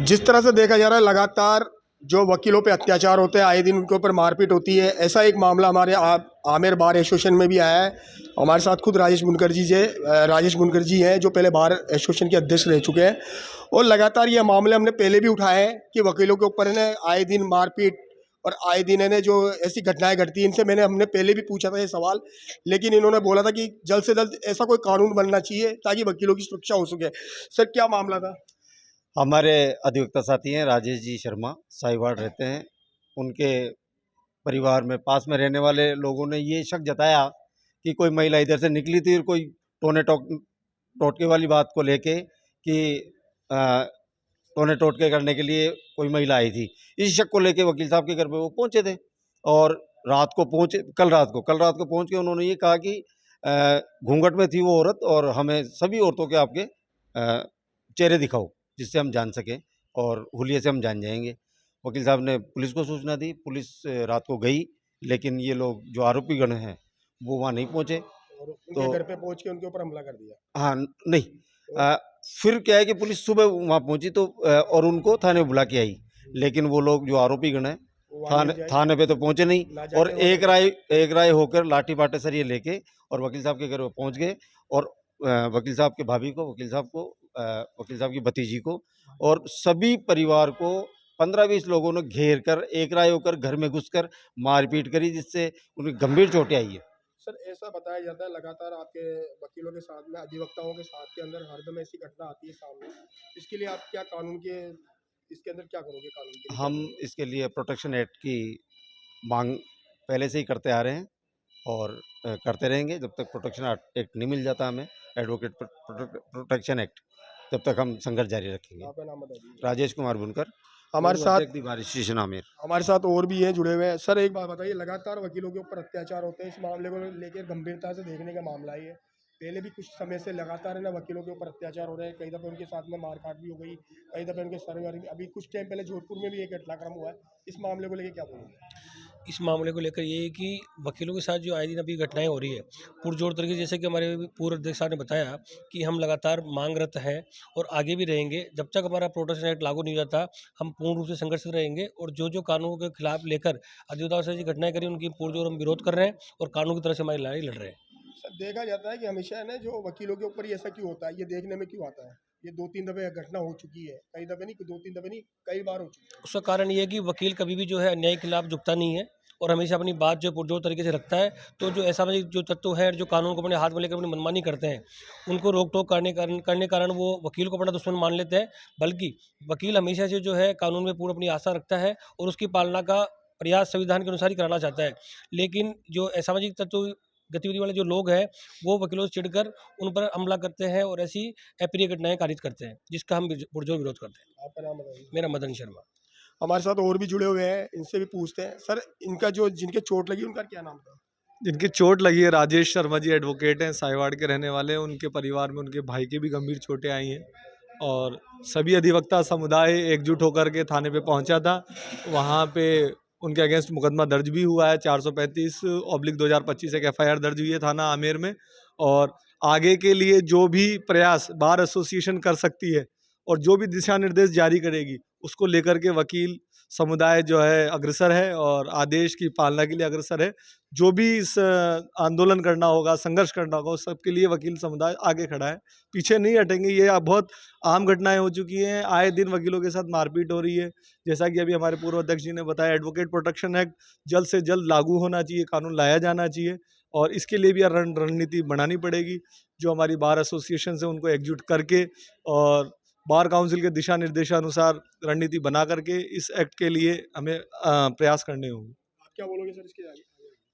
जिस तरह से देखा जा रहा है लगातार जो वकीलों पे अत्याचार होते हैं, आए दिन उनके ऊपर मारपीट होती है। ऐसा एक मामला हमारे आमेर बार एसोसिएशन में भी आया है। हमारे साथ खुद राजेश मुनकर जी हैं, जो पहले बार एसोसिएशन के अध्यक्ष रह चुके हैं। और लगातार ये मामले हमने पहले भी उठाए हैं कि वकीलों के ऊपर है आए दिन मारपीट और आए दिन है जो ऐसी घटनाएं घटती हैं। इनसे हमने पहले भी पूछा था ये सवाल, लेकिन इन्होंने बोला था कि जल्द से जल्द ऐसा कोई कानून बनना चाहिए ताकि वकीलों की सुरक्षा हो सके। सर, क्या मामला था? हमारे अधिवक्ता साथी हैं राजेश जी शर्मा, साहिवाल रहते हैं। उनके परिवार में पास में रहने वाले लोगों ने ये शक जताया कि कोई महिला इधर से निकली थी और कोई टोटके वाली बात को लेके कि टोने टोटके करने के लिए कोई महिला आई थी। इस शक को लेके वकील साहब के घर पे वो पहुंचे थे और कल रात को पहुंच के उन्होंने ये कहा कि घूंघट में थी वो औरत और हमें सभी औरतों के आपके चेहरे दिखाओ जिससे हम जान सकें और हुलिये से हम जान जाएंगे। वकील साहब ने पुलिस को सूचना दी। पुलिस रात को गई, लेकिन ये लोग जो आरोपी गण हैं वो वहाँ नहीं पहुँचे। और उनके घर पे पहुंच के उनके ऊपर हमला कर दिया। हाँ, नहीं। फिर क्या है कि पुलिस सुबह वहाँ पहुंची तो और उनको थाने बुला के आई, लेकिन वो लोग जो आरोपी गण हैं थाने पे तो पहुंचे नहीं और एक राय होकर लाठी पाटे सरिये लेके और वकील साहब के घर पहुंच गए और वकील साहब के भाभी को, वकील साहब की भतीजी को और सभी परिवार को 15-20 लोगों ने घेर कर एक राय होकर घर में घुसकर मारपीट करी, जिससे उन्हें गंभीर चोटें आई है। सर, ऐसा बताया जाता है लगातार आपके वकीलों के साथ में, अधिवक्ताओं के साथ के अंदर हरदम ऐसी घटना आती है सामने। इसके लिए आप क्या इसके अंदर क्या करोगे कानून के लिए? हम इसके लिए प्रोटेक्शन एक्ट की मांग पहले से ही करते आ रहे हैं और करते रहेंगे जब तक प्रोटेक्शन एक्ट नहीं मिल जाता हमें, एडवोकेट प्रोटेक्शन एक्ट, तब तक हम संघर्ष जारी रखेंगे। आपका नाम बताइए। राजेश कुमार बुनकर, हमारे साथ स्टेशन आमेर। हमारे साथ और भी हैं जुड़े हुए हैं। सर, एक बात बताइए, लगातार वकीलों के ऊपर अत्याचार होते हैं, इस मामले को लेकर गंभीरता से देखने का मामला है ये। पहले भी कुछ समय से लगातार है वकीलों के ऊपर अत्याचार हो रहे हैं। कई दफ़े उनके साथ में मारकाट भी हो गई, कई दफ़े उनके सर अभी कुछ टाइम पहले जोधपुर में भी एक घटनाक्रम हुआ है। इस मामले को लेकर क्या बोलोगे? इस मामले को लेकर ये है कि वकीलों के साथ जो आए दिन अभी घटनाएं हो रही है पुरजोर तरीके, जैसे कि हमारे पूर्व अध्यक्ष साहब ने बताया कि हम लगातार मांगरत हैं और आगे भी रहेंगे। जब तक हमारा प्रोटेक्शन एक्ट लागू नहीं हो जाता, हम पूर्ण रूप से संघर्षित रहेंगे और जो कानून के खिलाफ लेकर अधिवक्ताओं से जो घटनाएं करी उनकी पुरजोर हम विरोध कर रहे हैं और कानून की तरफ से हमारी लड़ाई लड़ रहे हैं। सर, देखा जाता है कि हमेशा है जो वकीलों के ऊपर ही ऐसा क्यों होता है, ये देखने में क्यों आता है? ये 2-3 दफ़े घटना हो चुकी है, कई दफ़े नहीं, 2-3 दफ़े नहीं, कई बार हो चुकी है। उसका कारण ये है कि वकील कभी भी जो है अन्याय के खिलाफ झुकता नहीं है और हमेशा अपनी बात जो पुरजोर तरीके से रखता है। तो जो असामाजिक जो तत्व है जो कानून को अपने हाथ में लेकर अपनी मनमानी करते हैं, उनको रोक टोक करने कारण वो वकील को अपना दुश्मन मान लेते हैं। बल्कि वकील हमेशा से जो है कानून में पूर्ण अपनी आस्था रखता है और उसकी पालना का प्रयास संविधान के अनुसार ही कराना चाहता है। लेकिन जो असामाजिक तत्व गतिविधि वाले जो लोग हैं वो वकीलों से चिढ़कर उन पर हमला करते हैं और ऐसी अप्रिय घटनाएं कारित करते हैं, जिसका हम पुरजोर विरोध करते हैं। आपका नाम बताइए। मेरा मदन शर्मा। हमारे साथ और भी जुड़े हुए हैं, इनसे भी पूछते हैं। सर, इनका जो जिनके चोट लगी उनका क्या नाम था? जिनकी चोट लगी है राजेश शर्मा जी, एडवोकेट हैं, साहिवाड़ के रहने वाले हैं। उनके परिवार में उनके भाई के भी गंभीर चोटें आई हैं और सभी अधिवक्ता समुदाय एकजुट होकर के थाने पे पहुंचा था। वहां पे उनके अगेंस्ट मुकदमा दर्ज भी हुआ है। 435/2025 एक FIR दर्ज हुई है थाना आमेर में। और आगे के लिए जो भी प्रयास बार एसोसिएशन कर सकती है और जो भी दिशा निर्देश जारी करेगी उसको लेकर के वकील समुदाय जो है अग्रसर है और आदेश की पालना के लिए अग्रसर है। जो भी इस आंदोलन करना होगा, संघर्ष करना होगा, उस सबके लिए वकील समुदाय आगे खड़ा है, पीछे नहीं हटेंगे। ये अब बहुत आम घटनाएं हो चुकी हैं, आए दिन वकीलों के साथ मारपीट हो रही है। जैसा कि अभी हमारे पूर्व अध्यक्ष जी ने बताया, एडवोकेट प्रोटेक्शन एक्ट जल्द से जल्द लागू होना चाहिए, कानून लाया जाना चाहिए और इसके लिए भी रणनीति बनानी पड़ेगी। जो हमारी बार एसोसिएशन है उनको एकजुट करके और बार काउंसिल के दिशा निर्देशानुसार रणनीति बना करके इस एक्ट के लिए हमें प्रयास करने होंगे। आप क्या बोलोगे सर इसके आगे?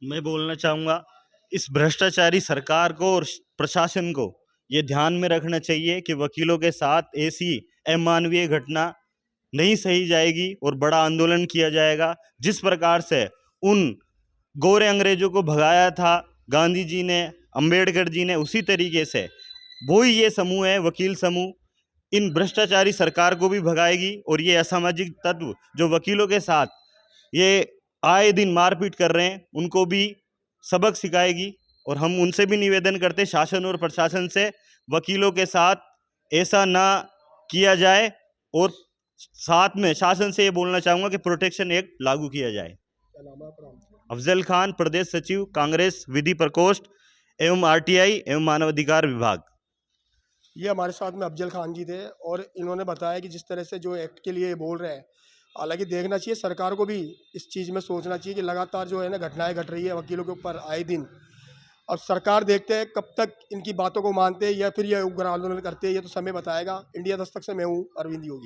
मैं बोलना चाहूँगा, इस भ्रष्टाचारी सरकार को और प्रशासन को ये ध्यान में रखना चाहिए कि वकीलों के साथ ऐसी अमानवीय घटना नहीं सही जाएगी और बड़ा आंदोलन किया जाएगा। जिस प्रकार से उन गोरे अंग्रेजों को भगाया था गांधी जी ने, अंबेडकर जी ने, उसी तरीके से वो ही ये समूह है, वकील समूह, इन भ्रष्टाचारी सरकार को भी भगाएगी और ये असामाजिक तत्व जो वकीलों के साथ ये आए दिन मारपीट कर रहे हैं उनको भी सबक सिखाएगी। और हम उनसे भी निवेदन करते शासन और प्रशासन से, वकीलों के साथ ऐसा ना किया जाए और साथ में शासन से ये बोलना चाहूँगा कि प्रोटेक्शन एक्ट लागू किया जाए। क्या नाम है आपका? अफजल खान, प्रदेश सचिव कांग्रेस विधि प्रकोष्ठ एवं आरटीआई एवं मानवाधिकार विभाग। ये हमारे साथ में अफजल खान जी थे और इन्होंने बताया कि जिस तरह से जो एक्ट के लिए ये बोल रहे हैं, हालांकि देखना चाहिए सरकार को भी इस चीज़ में सोचना चाहिए कि लगातार जो है ना घटनाएं घट रही है वकीलों के ऊपर आए दिन। अब सरकार देखते हैं कब तक इनकी बातों को मानते हैं या फिर ये उग्र आंदोलन करते हैं, ये तो समय बताएगा। इंडिया दस्तक से मैं हूँ अरविंद योगी।